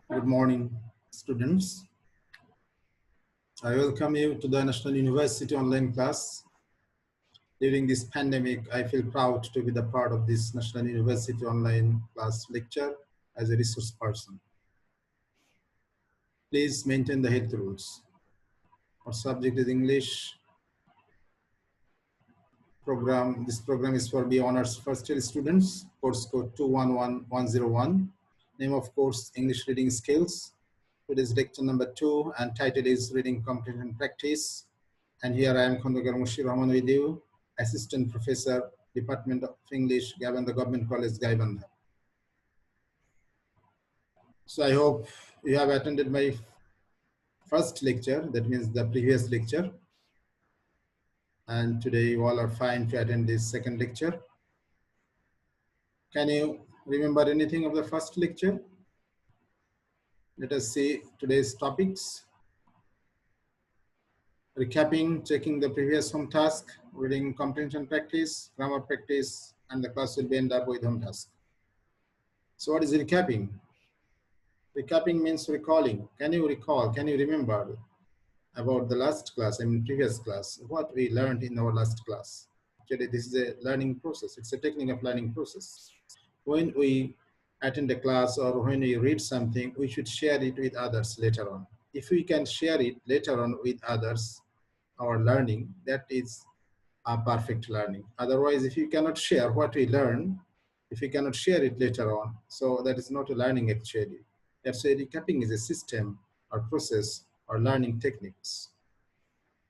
Good morning, students. I welcome you to the National University online class. During this pandemic, I feel proud to be the part of this National University online class lecture as a resource person. Please maintain the health rules. Our subject is English program. This program is for B Honors First Year students, course code 211101. Name of course, English Reading Skills. Today's lecture number 2 and title is Reading Comprehension Practice. And here I am Khandagar Mushir Rahman with you, Assistant Professor, Department of English, Gavanda Government College, Gaibandha. So I hope you have attended my first lecture, that means the previous lecture. And today you all are fine to attend this second lecture. Can you remember anything of the first lecture? Let us see today's topics. Recapping, checking the previous home task, reading comprehension practice, grammar practice, and the class will be end up with home task. So what is recapping? Recapping means recalling. Can you recall, can you remember about the last class, I mean previous class, what we learned in our last class? Actually, this is a learning process. It's a technique of learning process. When we attend a class or when we read something, we should share it with others later on. If we can share it later on with others, our learning, that is a perfect learning. Otherwise, if you cannot share what we learn, if you cannot share it later on, so that is not a learning actually. That's why recapping is a system or process or learning techniques.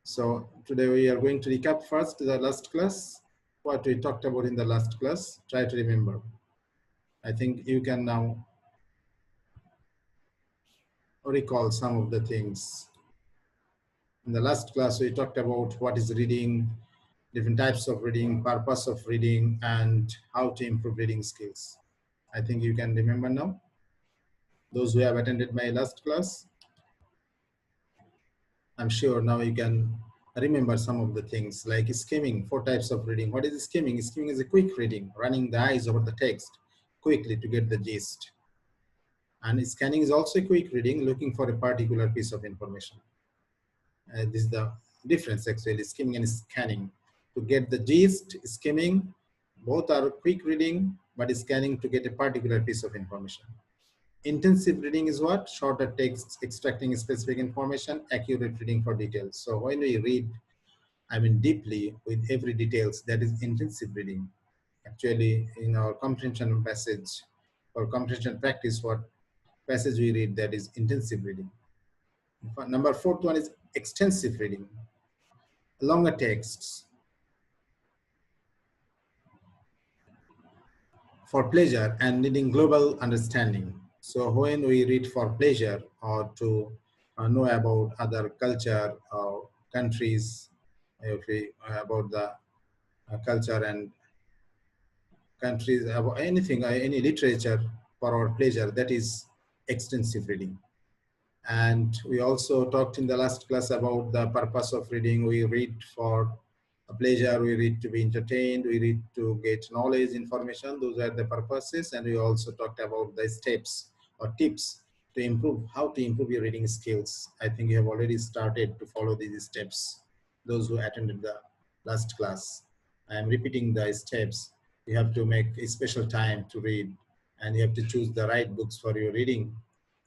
So today we are going to recap first the last class, what we talked about in the last class. Try to remember. I think you can now recall some of the things. In the last class, we talked about what is reading, different types of reading, purpose of reading, and how to improve reading skills. I think you can remember now. Those who have attended my last class, I'm sure now you can remember some of the things like skimming, 4 types of reading. What is skimming? Skimming is a quick reading, running the eyes over the text quickly to get the gist. And scanning is also a quick reading, looking for a particular piece of information. This is the difference actually, skimming and scanning. To get the gist, skimming, both are quick reading, but scanning to get a particular piece of information. Intensive reading is what? Shorter text, extracting specific information, accurate reading for details. So when we read, I mean deeply with every details, that is intensive reading. Actually, in our comprehension passage or comprehension practice, what passage we read, that is intensive reading. Number 4th one is extensive reading, longer texts. For pleasure and needing global understanding. So when we read for pleasure or to know about other culture or countries, about the culture and countries, about anything, any literature for our pleasure, that is extensive reading. And we also talked in the last class about the purpose of reading. We read for a pleasure, we read to be entertained, we read to get knowledge, information. Those are the purposes. And we also talked about the steps or tips to improve, how to improve your reading skills. I think you have already started to follow these steps. Those who attended the last class, I am repeating the steps. You have to make a special time to read, and you have to choose the right books for your reading.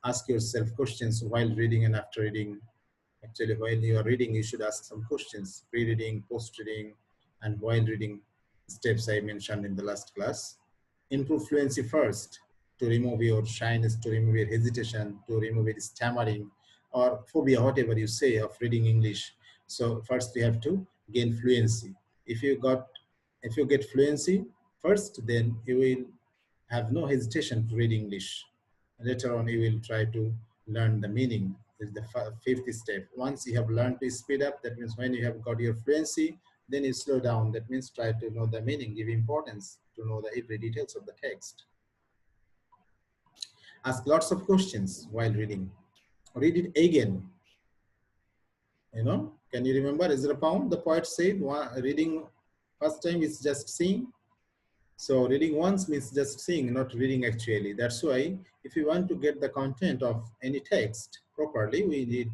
Ask yourself questions while reading and after reading. Actually, while you are reading, you should ask some questions, pre-reading, post-reading, and while reading steps I mentioned in the last class. Improve fluency first to remove your shyness, to remove your hesitation, to remove your stammering or phobia, whatever you say of reading English. So first you have to gain fluency. If you get fluency first, then you will have no hesitation to read English. Later on, you will try to learn the meaning. Is the 5th step. Once you have learned to speed up, that means when you have got your fluency, then you slow down. That means try to know the meaning, give importance to know the every details of the text. Ask lots of questions while reading. Read it again. You know, can you remember Ezra Pound, the poet said, reading first time is just seeing, So reading once means just seeing, not reading actually. That's why if we want to get the content of any text properly,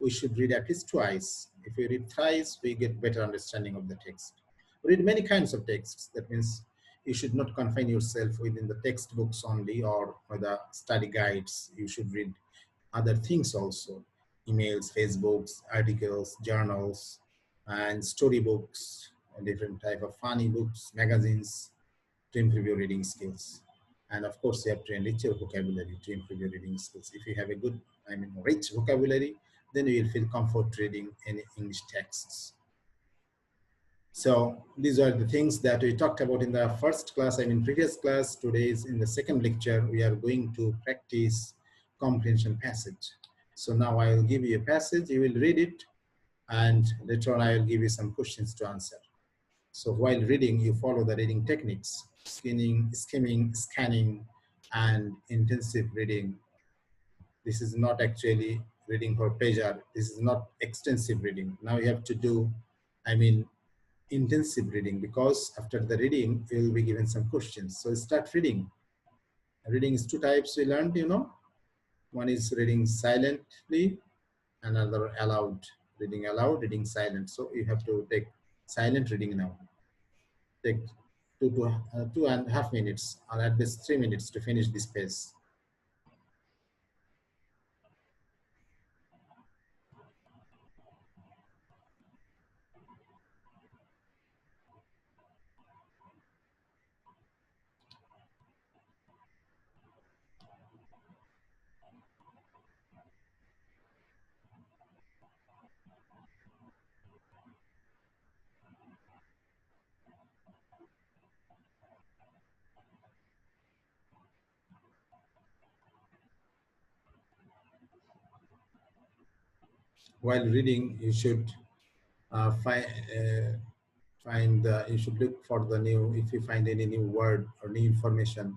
we should read at least twice. If we read thrice, we get better understanding of the text. Read many kinds of texts. That means you should not confine yourself within the textbooks only or the study guides. You should read other things also: emails, Facebooks, articles, journals, and storybooks, and different type of funny books, magazines, to improve your reading skills. And of course, you have to enrich your vocabulary to improve your reading skills. If you have a good, rich vocabulary, then you will feel comfort reading any English texts. So these are the things that we talked about in the first class, previous class. Today is in the second lecture, we are going to practice comprehension passage. So now I will give you a passage, you will read it, and later on I will give you some questions to answer. So while reading, you follow the reading techniques: skimming, scanning, and intensive reading. This is not actually reading for pleasure. This is not extensive reading. Now you have to do, I mean, intensive reading, because after the reading, you will be given some questions. So start reading. Reading is two types we learned, One is reading silently, another aloud. Reading aloud, reading silent. So you have to take silent reading now. Take 2.5 minutes, or at least 3 minutes to finish this page. While reading, you should uh, find you should look for the new. If you find any new word or new information,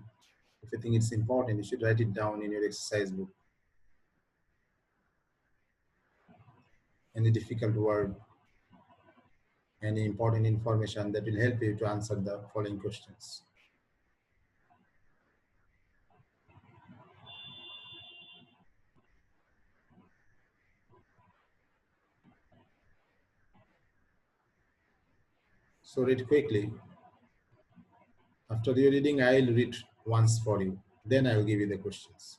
if you think it's important, you should write it down in your exercise book. Any difficult word, any important information that will help you to answer the following questions. So read quickly. After your reading, I will read once for you. Then I will give you the questions.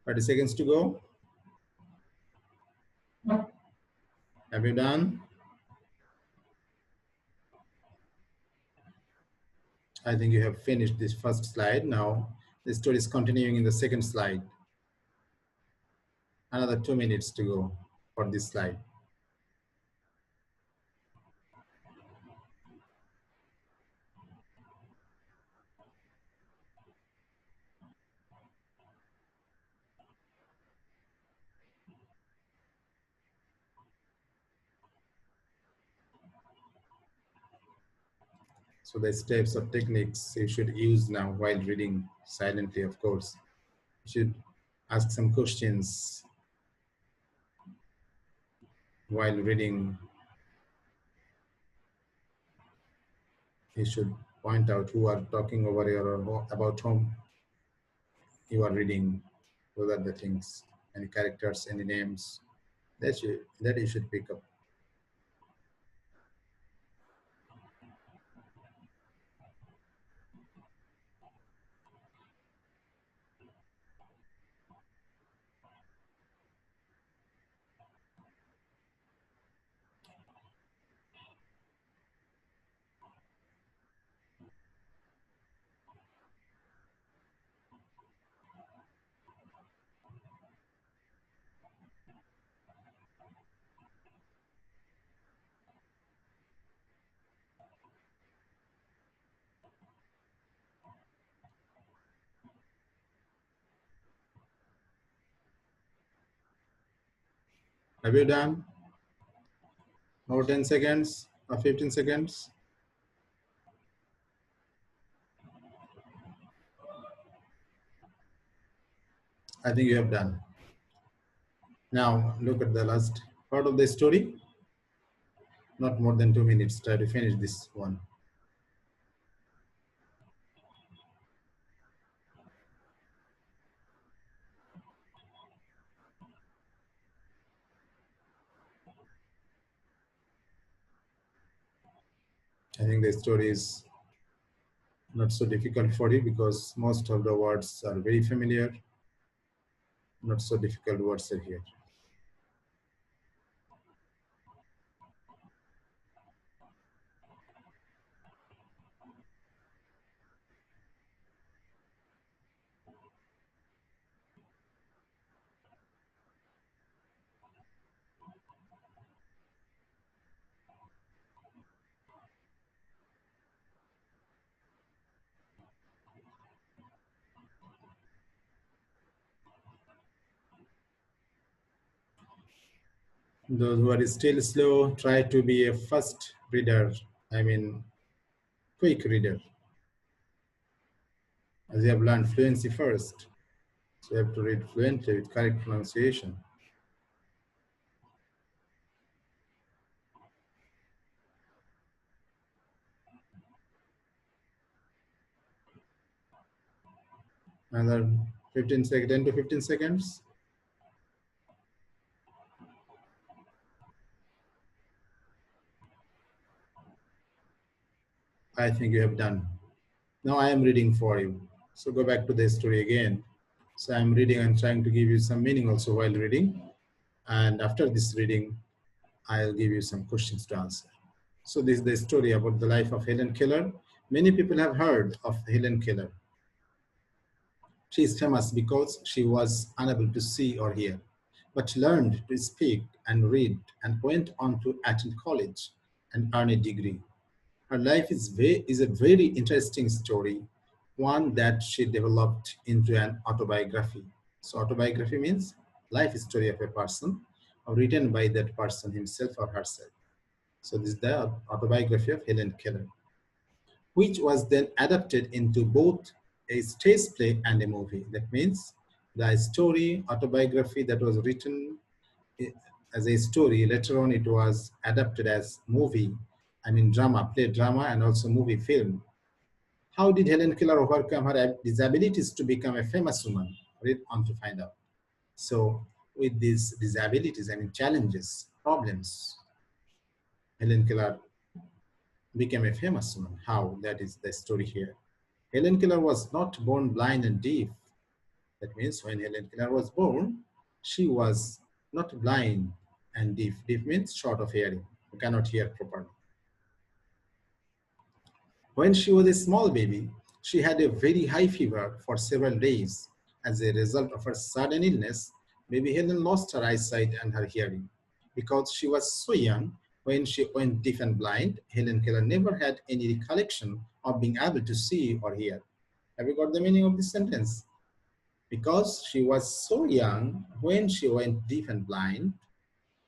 Thirty seconds to go. Have you done? I think you have finished this first slide. Now the story is continuing in the second slide. Another 2 minutes to go for this slide. So the steps or techniques you should use now while reading silently, of course. You should ask some questions while reading. You should point out who are talking over here or about whom you are reading. Those are the things. Any characters, any names that you should pick up. Have you done? Over 10 seconds or 15 seconds? I think you have done. Now look at the last part of the story. Not more than 2 minutes. Try to finish this one. I think the story is not so difficult for you because most of the words are very familiar. Not so difficult words are here. Those who are still slow, try to be a fast reader. I mean, quick reader. As you have learned fluency first. So you have to read fluently with correct pronunciation. Another 15 seconds, 10 to 15 seconds. I think you have done. Now I am reading for you. So go back to the story again. So I'm reading and trying to give you some meaning also while reading. And after this reading, I'll give you some questions to answer. So this is the story about the life of Helen Keller. Many people have heard of Helen Keller. She is famous because she was unable to see or hear, but learned to speak and read and went on to attend college and earn a degree. Her life is a very interesting story, one that she developed into an autobiography. So autobiography means life story of a person or written by that person himself or herself. So this is the autobiography of Helen Keller, which was then adapted into both a stage play and a movie. That means the story, autobiography that was written as a story, later on it was adapted as movie, I mean drama, play drama and also movie film. How did Helen Keller overcome her disabilities to become a famous woman? Read on to find out. So with these disabilities, I mean challenges, problems, Helen Keller became a famous woman. How? That is the story here. Helen Keller was not born blind and deaf. That means when Helen Keller was born, she was not blind and deaf. Deaf means short of hearing, you cannot hear properly. When she was a small baby, she had a very high fever for several days. As a result of her sudden illness, baby Helen lost her eyesight and her hearing. Because she was so young, when she went deaf and blind, Helen Keller never had any recollection of being able to see or hear. Have you got the meaning of this sentence? Because she was so young when she went deaf and blind,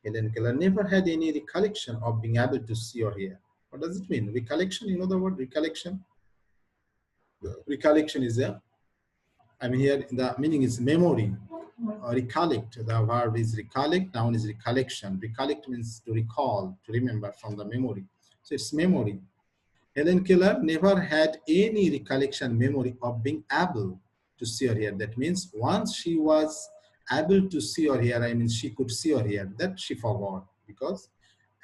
Helen Keller never had any recollection of being able to see or hear. What does it mean? Recollection, you know the word recollection? Recollection is a, I mean here the meaning is memory. Recollect, the verb is recollect, noun is recollection. Recollect means to recall, to remember from the memory. So it's memory. Helen Keller never had any recollection memory of being able to see or hear. That means once she was able to see or hear, I mean she could see or hear, that she forgot because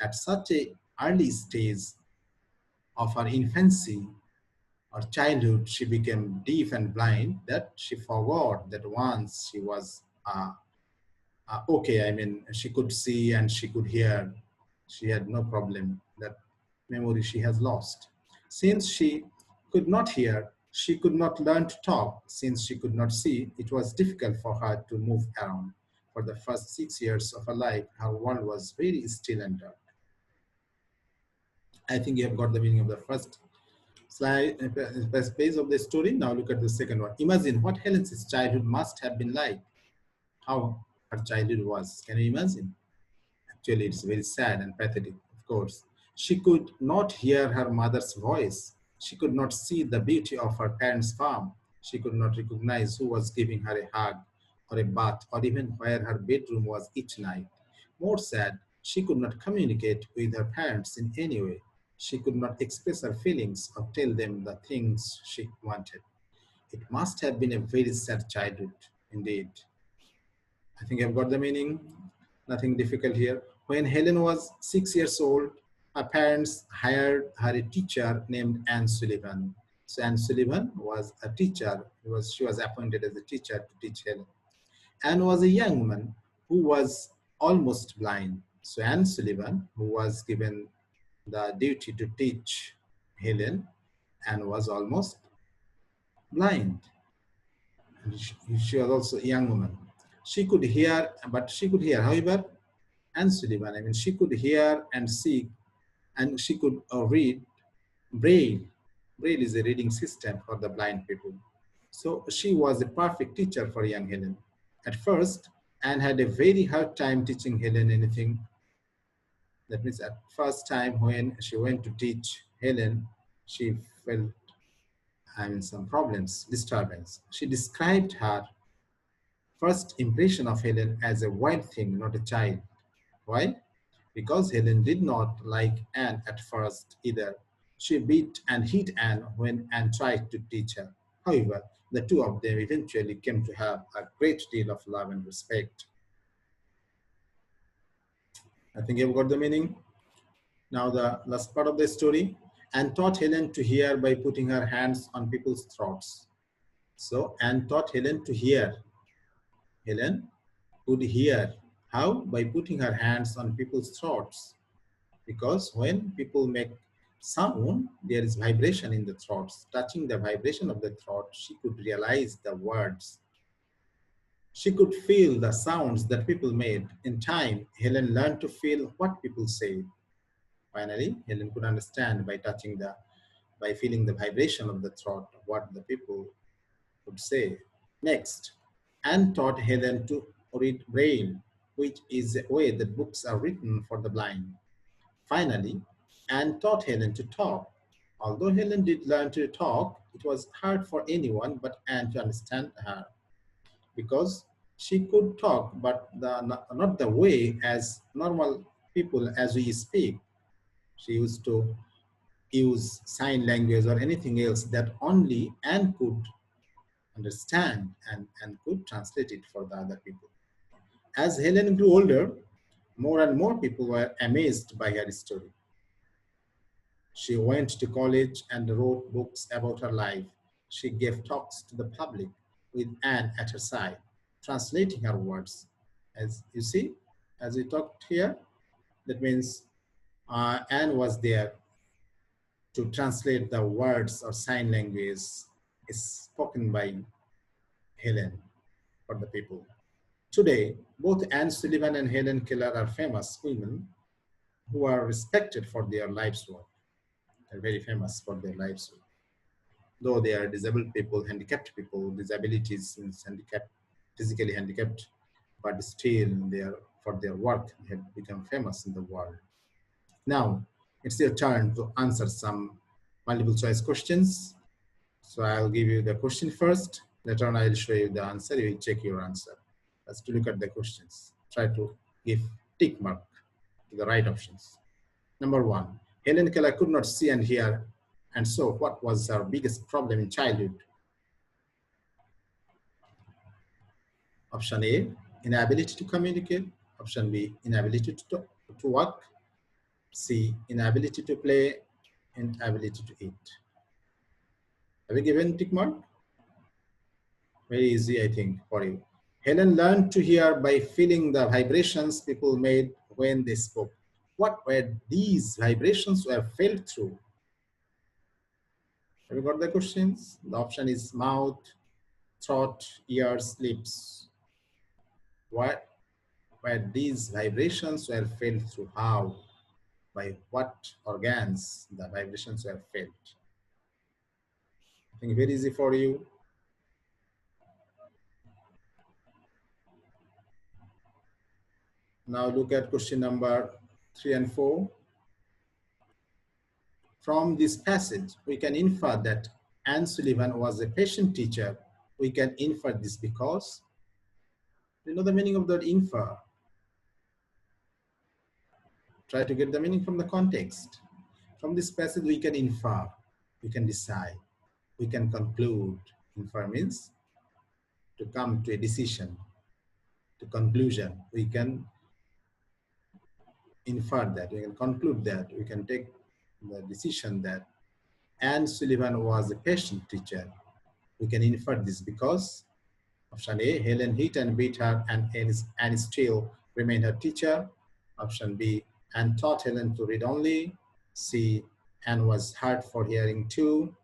at such a early stage of her infancy or childhood, she became deaf and blind that she forgot that once she was okay, I mean, she could see and she could hear. She had no problem. That memory she has lost. Since she could not hear, she could not learn to talk. Since she could not see, it was difficult for her to move around. For the first 6 years of her life, her world was very still and dark. I think you have got the meaning of the first slide, first page of the story. Now look at the second one. Imagine what Helen's childhood must have been like. How her childhood was. Can you imagine? Actually, it's very sad and pathetic, of course. She could not hear her mother's voice. She could not see the beauty of her parents' farm. She could not recognize who was giving her a hug or a bath or even where her bedroom was each night. More sad, she could not communicate with her parents in any way. She could not express her feelings or tell them the things she wanted. It must have been a very sad childhood indeed. I think I've got the meaning. Nothing difficult here. When Helen was 6 years old, her parents hired her a teacher named Anne Sullivan. So Anne Sullivan was a teacher. She was appointed as a teacher to teach Helen. Anne was a young woman who was almost blind. So Anne Sullivan, who was given the duty to teach Helen, Anne was almost blind. And she was also a young woman. She could hear, but she could hear. However, Anne Sullivan, I mean, she could hear and see, and she could read Braille. Braille is a reading system for the blind people. So she was a perfect teacher for young Helen. At first, Anne had a very hard time teaching Helen anything. That means at first time when she went to teach Helen, she felt some problems, disturbance. She described her first impression of Helen as a wild thing, not a child. Why? Because Helen did not like Anne at first either. She beat and hit Anne when Anne tried to teach her. However, the two of them eventually came to have a great deal of love and respect. I think you've got the meaning. Now the last part of the story. Anne taught Helen to hear by putting her hands on people's throats. So Anne taught Helen to hear. Helen could hear. How? By putting her hands on people's throats. Because when people make sound, there is vibration in the throats. Touching the vibration of the throat, she could realize the words. She could feel the sounds that people made. In time, Helen learned to feel what people said. Finally, Helen could understand by feeling the vibration of the throat, what the people would say. Next, Anne taught Helen to read Braille, which is a way that books are written for the blind. Finally, Anne taught Helen to talk. Although Helen did learn to talk, it was hard for anyone but Anne to understand her because she could talk, but not the way as normal people as we speak. She used to use sign language or anything else that only Anne could understand and could translate it for the other people. As Helen grew older, more and more people were amazed by her story. She went to college and wrote books about her life. She gave talks to the public with Anne at her side, translating her words. As you see, as we talked here, that means Anne was there to translate the words or sign language spoken by Helen for the people. Today, both Anne Sullivan and Helen Keller are famous women who are respected for their life's work. They're very famous for their life's work. Though they are disabled people, handicapped people, disabilities, and handicapped, physically handicapped, but still they are, for their work, they have become famous in the world. Now, it's your turn to answer some multiple choice questions. So I'll give you the question first. Later on, I'll show you the answer. You will check your answer. Let's look at the questions. Try to give tick mark to the right options. Number one, Helen Keller could not see and hear. And so what was her biggest problem in childhood? Option A, inability to communicate. Option B, inability to walk. C, inability to play. And ability to eat. Have you given tick mark? Very easy, I think, for you. Helen learned to hear by feeling the vibrations people made when they spoke. What were these vibrations were felt through? Have you got the questions? The option is mouth, throat, ears, lips. What were these vibrations were felt through? How? By what organs the vibrations were felt? I think very easy for you. Now look at question number 3 and 4. From this passage, we can infer that Anne Sullivan was a patient teacher. We can infer this because, you know the meaning of the word infer. Try to get the meaning from the context. From this passage, we can infer, we can decide, we can conclude. Infer means to come to a decision, to conclusion. We can infer that, we can conclude that, we can take the decision that Anne Sullivan was a patient teacher. We can infer this because option A, Helen hit and beat her and still remained her teacher. Option B, Anne taught Helen to read only. C, Anne was hurt for hearing too.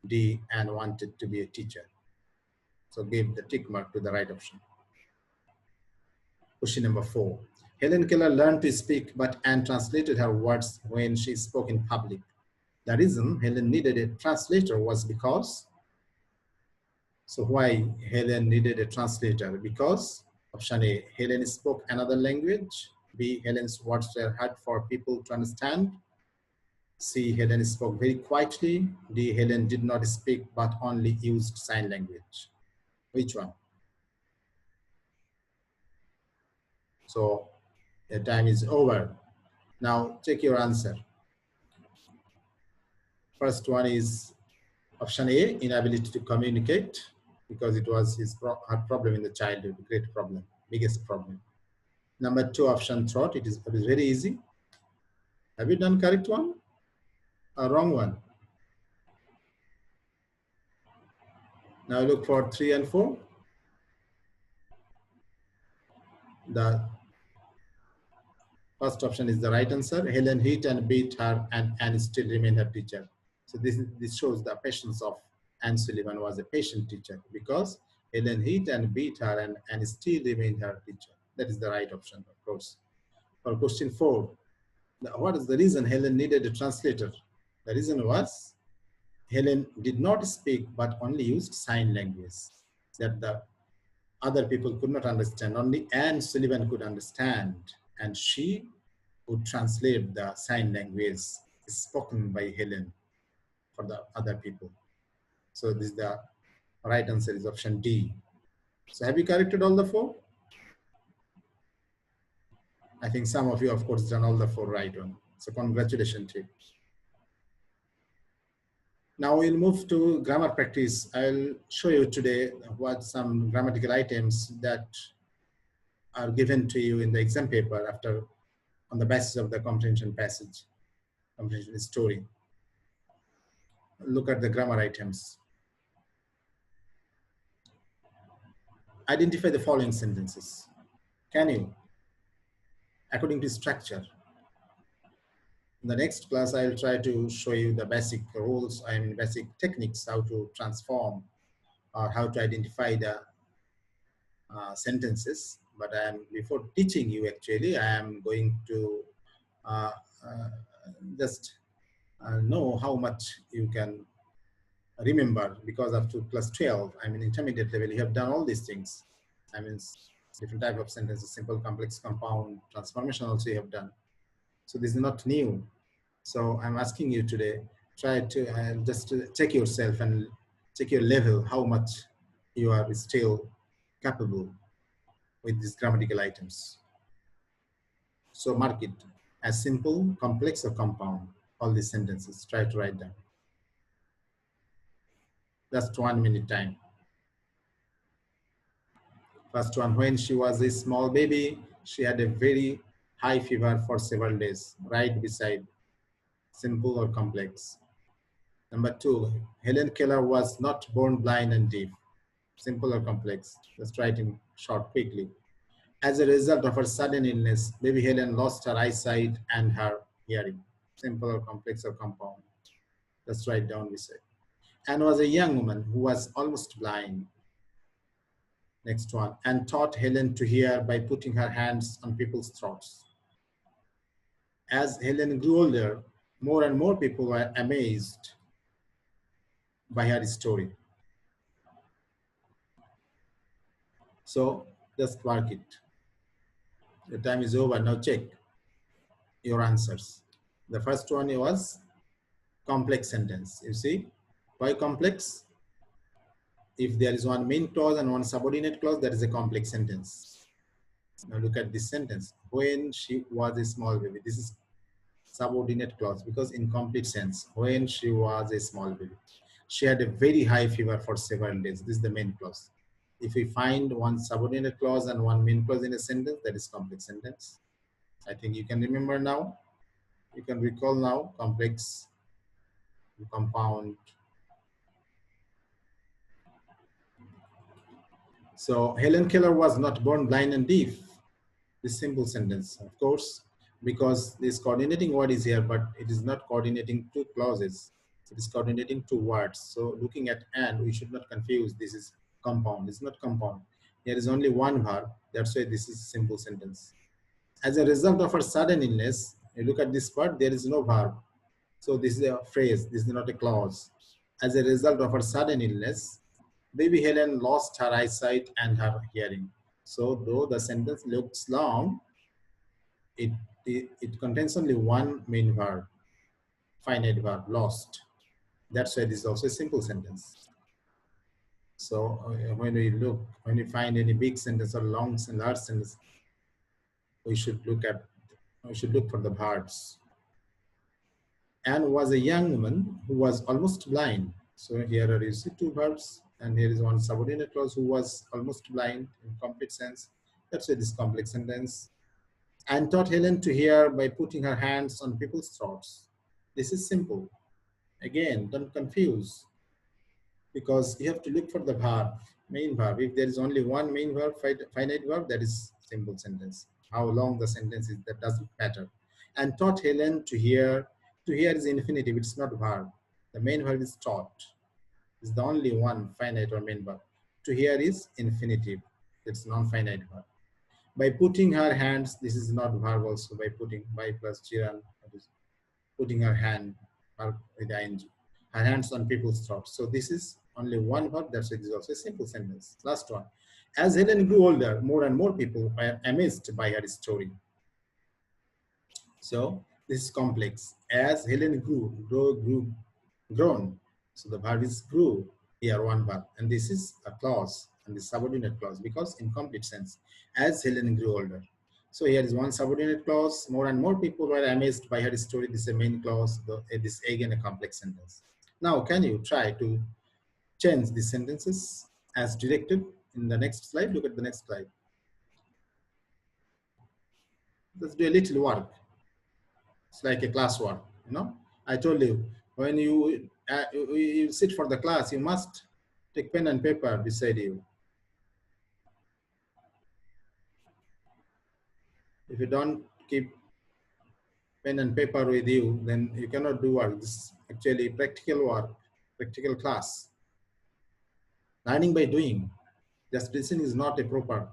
D, Anne wanted to be a teacher. So give the tick mark to the right option. Question number 4. Helen Keller learned to speak, but Anne translated her words when she spoke in public. The reason Helen needed a translator was because, so why Helen needed a translator? Because option A, Helen spoke another language. B, Helen's words were hard for people to understand. C, Helen spoke very quietly. D, Helen did not speak but only used sign language. Which one? So the time is over. Now check your answer. First one is option A, inability to communicate, because it was her problem in the childhood, great problem, biggest problem. Number 2, option thought, it is very easy. Have you done correct one or wrong one? Now look for 3 and 4. The first option is the right answer. Helen hit and beat her and still remained her teacher. So this shows the patience of Anne Sullivan was a patient teacher because Helen hit and beat her and still remained her teacher. That is the right option, of course. For question 4, what is the reason Helen needed a translator? The reason was Helen did not speak but only used sign language that the other people could not understand. Only Anne Sullivan could understand, and she would translate the sign language spoken by Helen for the other people. So this is the right answer is option D. So have you corrected all the 4? I think some of you, of course, done all the 4 right one. So congratulations to you. Now we'll move to grammar practice. I'll show you today what some grammatical items that are given to you in the exam paper after on the basis of the comprehension passage, comprehension story. Look at the grammar items. Identify the following sentences. Can you? According to structure. In the next class, I'll try to show you the basic rules, basic techniques, how to transform or how to identify the sentences. But before teaching you, actually, I am going to just know how much you can remember, because up to class 12, intermediate level, you have done all these things. Different type of sentences, simple, complex, compound, transformation also you have done. So this is not new. So I'm asking you today, try to just check yourself and check your level, how much you are still capable with these grammatical items. So mark it as simple, complex, or compound, all these sentences. Try to write them. Just 1 minute time. First one, when she was a small baby, she had a very high fever for several days. Right beside simple or complex. Number 2, Helen Keller was not born blind and deaf. Simple or complex. Just write in short quickly. As a result of her sudden illness, baby Helen lost her eyesight and her hearing. Simple or complex or compound. Just write down beside. Anne was a young woman who was almost blind. Next one, and taught Helen to hear by putting her hands on people's throats. As Helen grew older, more and more people were amazed by her story. So just mark it. The time is over. Now check your answers. The first one was complex sentence. You see, why complex? If there is one main clause and one subordinate clause, that is a complex sentence. Now look at this sentence. When she was a small baby. This is subordinate clause because in complete sense. When she was a small baby. She had a very high fever for several days. This is the main clause. If we find one subordinate clause and one main clause in a sentence, that is complex sentence. I think you can remember now. You can recall now complex, compound. So Helen Keller was not born blind and deaf. This simple sentence, of course, because this coordinating word is here, but it is not coordinating two clauses. It is coordinating two words. So looking at and, we should not confuse. This is compound. It's not compound. There is only one verb. That's why this is simple sentence. As a result of her sudden illness, you look at this part, there is no verb. So this is a phrase. This is not a clause. As a result of her sudden illness, baby Helen lost her eyesight and her hearing. So though the sentence looks long, it contains only one main verb, finite verb, lost. That's why this is also a simple sentence. So when we find any big sentence or long and large sentence, we should look for the verbs. Anne was a young woman who was almost blind. So here are you see two verbs, and here is one subordinate clause who was almost blind in complete sense. That's why this complex sentence. And taught Helen to hear by putting her hands on people's throats. This is simple. Again, don't confuse, because you have to look for the verb, main verb. If there is only one main verb, finite verb, that is simple sentence. How long the sentence is, that doesn't matter. And taught Helen to hear. To hear is infinitive, it's not verb. The main verb is taught. It's the only one finite or main verb. To hear is infinitive. It's non-finite verb. By putting her hands, this is not verb also. By putting, by plus chiran, putting her hand with ing, her hands on people's throats. So this is only one verb. That's why it is also a simple sentence. Last one. As Helen grew older, more and more people were amazed by her story. So this is complex. As Helen grown. So the verb is grew, here one verb. And this is a clause, and this subordinate clause, because in complete sense, as Helen grew older. So here is one subordinate clause, more and more people were amazed by her story. This is a main clause, this again a complex sentence. Now, can you try to change these sentences as directed in the next slide? Look at the next slide. Let's do a little work. It's like a class work, you know. I told you, when you sit for the class, you must take pen and paper beside you. If you don't keep pen and paper with you, then you cannot do work. This is actually practical work, practical class. Learning by doing. Just listening is not a proper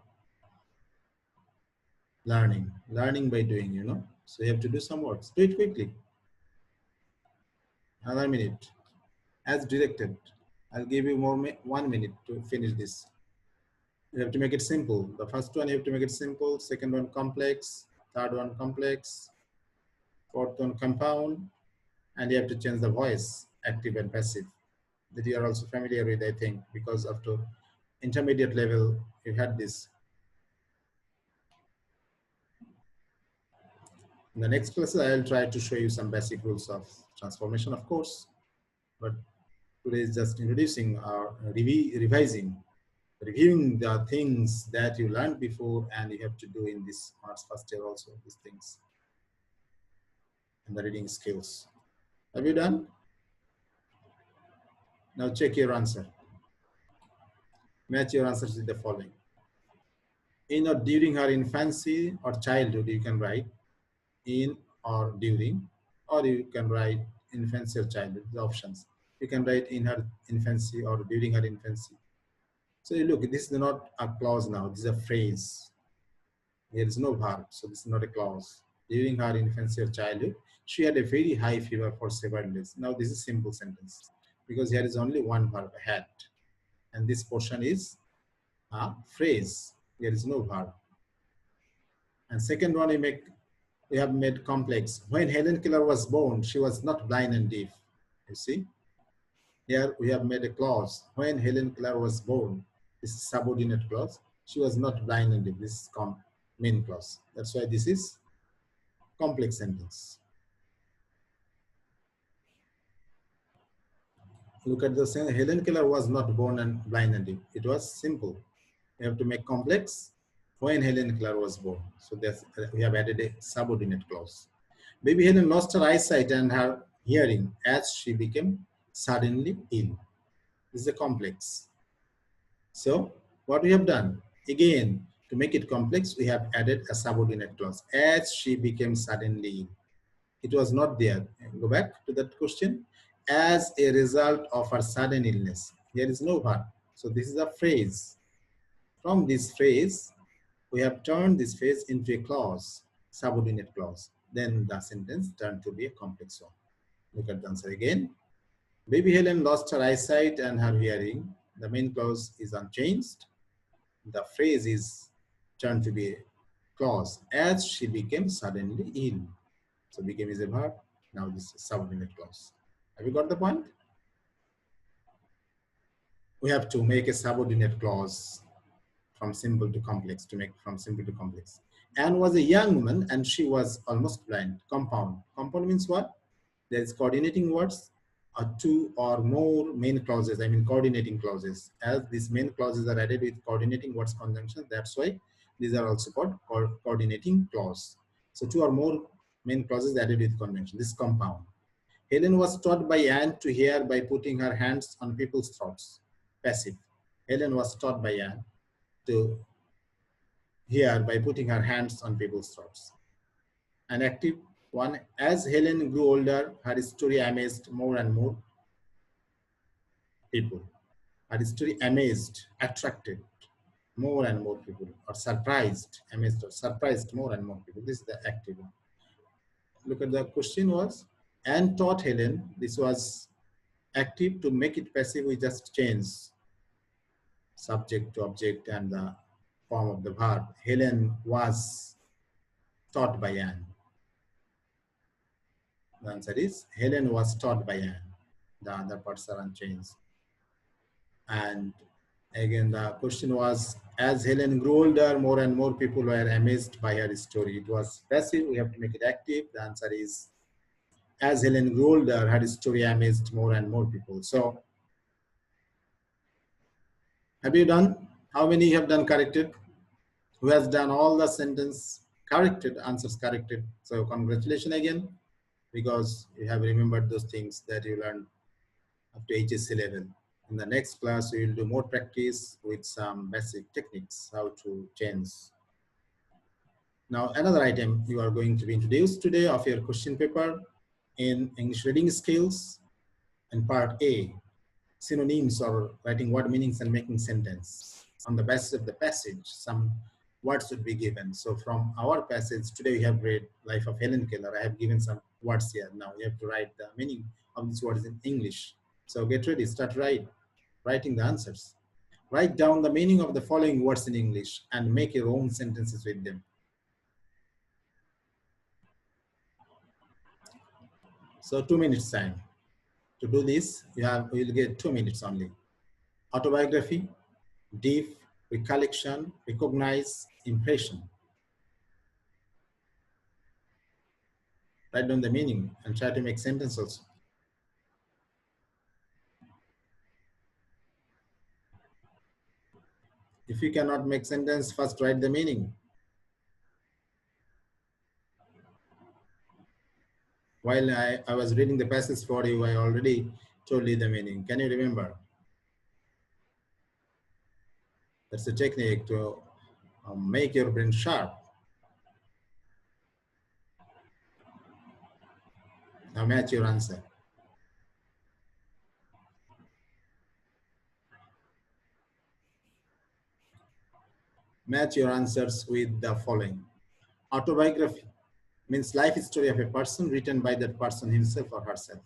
learning. Learning by doing, you know. So you have to do some work. Do it quickly. Another minute. As directed. I'll give you 1 minute to finish this. You have to make it simple. The first one, you have to make it simple. Second one, complex. Third one, complex. Fourth one, compound. And you have to change the voice, active and passive. That you are also familiar with, I think, because up to intermediate level, you had this. In the next class, I'll try to show you some basic rules of transformation, of course. But today is just introducing or reviewing the things that you learned before, and you have to do in this March first year also, these things. And the reading skills. Have you done? Now check your answer. Match your answers with the following. In or during her infancy or childhood, you can write in or during, or you can write infancy or childhood, the options. You can write in her infancy or during her infancy. So you look, this is not a clause now, this is a phrase. There is no verb, so this is not a clause. During her infancy or childhood, she had a very high fever for several days. Now this is simple sentence, because here is only one verb, had. And this portion is a phrase. There is no verb. And second one, we have made complex. When Helen Keller was born, she was not blind and deaf. You see, here we have made a clause. When Helen Keller was born, this is subordinate clause. She was not blind and deaf. This is main clause. That's why this is complex sentence. Look at the sentence. Helen Keller was not born and blind and deaf. It was simple. We have to make complex. When Helen Keller was born. So that's, we have added a subordinate clause. Baby Helen lost her eyesight and her hearing as she became suddenly ill. This is a complex. So what we have done, again, to make it complex, we have added a subordinate clause. As she became suddenly ill. It was not there. Go back to that question. As a result of her sudden illness. There is no verb. So this is a phrase. From this phrase, we have turned this phrase into a clause, subordinate clause. Then the sentence turned to be a complex one. Look at the answer again. Baby Helen lost her eyesight and her hearing. The main clause is unchanged. The phrase is turned to be a clause as she became suddenly ill. So became is a verb. Now this is subordinate clause. Have you got the point? We have to make a subordinate clause from simple to complex, to make from simple to complex. Anne was a young woman and she was almost blind. Compound. Compound means what? There is coordinating words or two or more main clauses, I mean coordinating clauses. As these main clauses are added with coordinating words conjunction, that's why these are also called coordinating clause. So two or more main clauses added with conjunction. This compound. Helen was taught by Anne to hear by putting her hands on people's throats. Passive. Helen was taught by Anne to hear by putting her hands on people's throats. An active one, as Helen grew older, her story amazed more and more people. Her story amazed, attracted more and more people, or surprised, amazed or surprised more and more people. This is the active one. Look at the question was, Anne taught Helen. This was active. To make it passive, we just change subject to object and the form of the verb. Helen was taught by Anne. The answer is Helen was taught by Anne. The other parts are unchanged. And again, the question was, as Helen grew older, more and more people were amazed by her story. It was passive. We have to make it active. The answer is, as Helen grew older, her story amazed more and more people. So, have you done? How many have done corrected? Who has done all the sentence corrected, answers corrected? So, congratulations again, because you have remembered those things that you learned up to HSC level. In the next class, we will do more practice with some basic techniques, how to change. Now, another item you are going to be introduced today of your question paper in English reading skills in part A, synonyms or writing word meanings and making sentence. On the basis of the passage, some words should be given. So from our passage, today we have read Life of Helen Keller. I have given some words here. Now you have to write the meaning of these words in English. So get ready, start writing the answers. Write down the meaning of the following words in English and make your own sentences with them. So 2 minutes time. To do this, you will get 2 minutes only. Autobiography, deep, recollection, recognize, impression. Write down the meaning and try to make sentence also. If you cannot make sentence, first write the meaning. While I was reading the passage for you, I already told you the meaning. Can you remember? That's a technique to make your brain sharp. Now match your answer. Match your answers with the following. Autobiography means life story of a person written by that person himself or herself.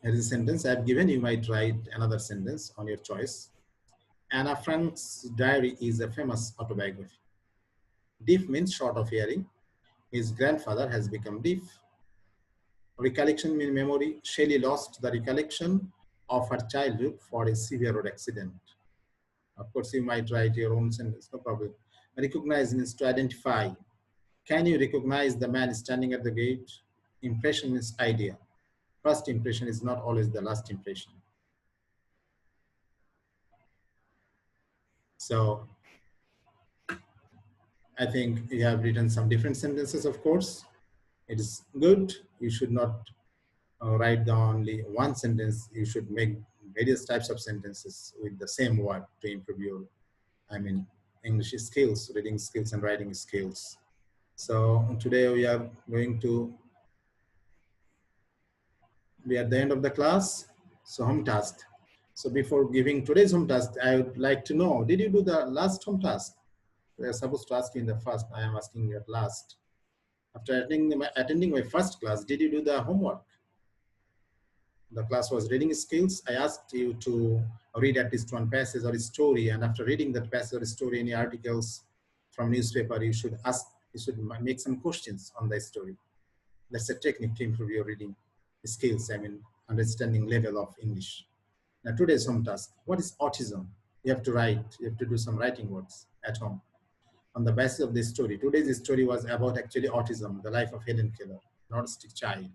Here is a sentence I have given. You might write another sentence on your choice. Anna Frank's diary is a famous autobiography. Deaf means short of hearing. His grandfather has become deaf. Recollection means memory. Shelley lost the recollection of her childhood for a severe road accident. Of course, you might write your own sentence, no problem. Recognize means to identify. Can you recognize the man standing at the gate? Impression means idea. First impression is not always the last impression. So I think you have written some different sentences, of course. It is good. You should not write down only one sentence. You should make various types of sentences with the same word to improve your, English skills, reading skills and writing skills. So today we are going to be at the end of the class. So home task. So before giving today's home task, I would like to know, did you do the last home task? We are supposed to ask you in the first. I am asking you at last. After attending my first class, did you do the homework? The class was reading skills. I asked you to read at least one passage or a story, and after reading that passage or story, any articles from newspaper, you should make some questions on the story. That's a technique to improve your reading skills, understanding level of English. Now today's home task, what is autism? You have to write, you have to do some writing works at home on the basis of this story. Today's story was about actually autism, the life of Helen Keller, an autistic child,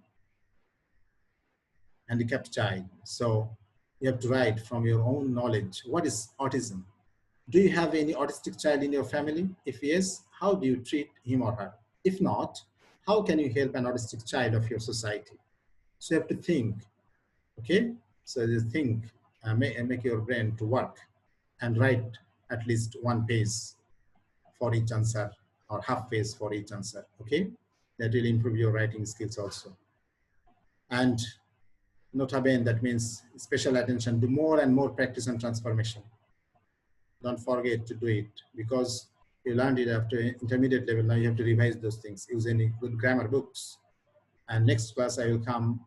handicapped child. So you have to write from your own knowledge. What is autism? Do you have any autistic child in your family? If yes, how do you treat him or her? If not, how can you help an autistic child of your society? So you have to think, okay? So you think, make your brain to work and write at least one page for each answer or half page for each answer, okay? That will improve your writing skills also. And nota bene, that means special attention, do more and more practice on transformation. Don't forget to do it because you learned it after intermediate level. Now you have to revise those things. Use any good grammar books. And next class, I will come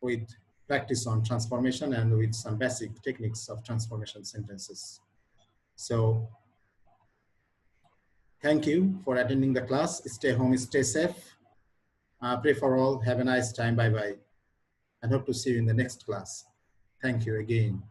with practice on transformation and with some basic techniques of transformation sentences. So thank you for attending the class. Stay home, stay safe. Pray for all. Have a nice time. Bye-bye. And hope to see you in the next class. Thank you again.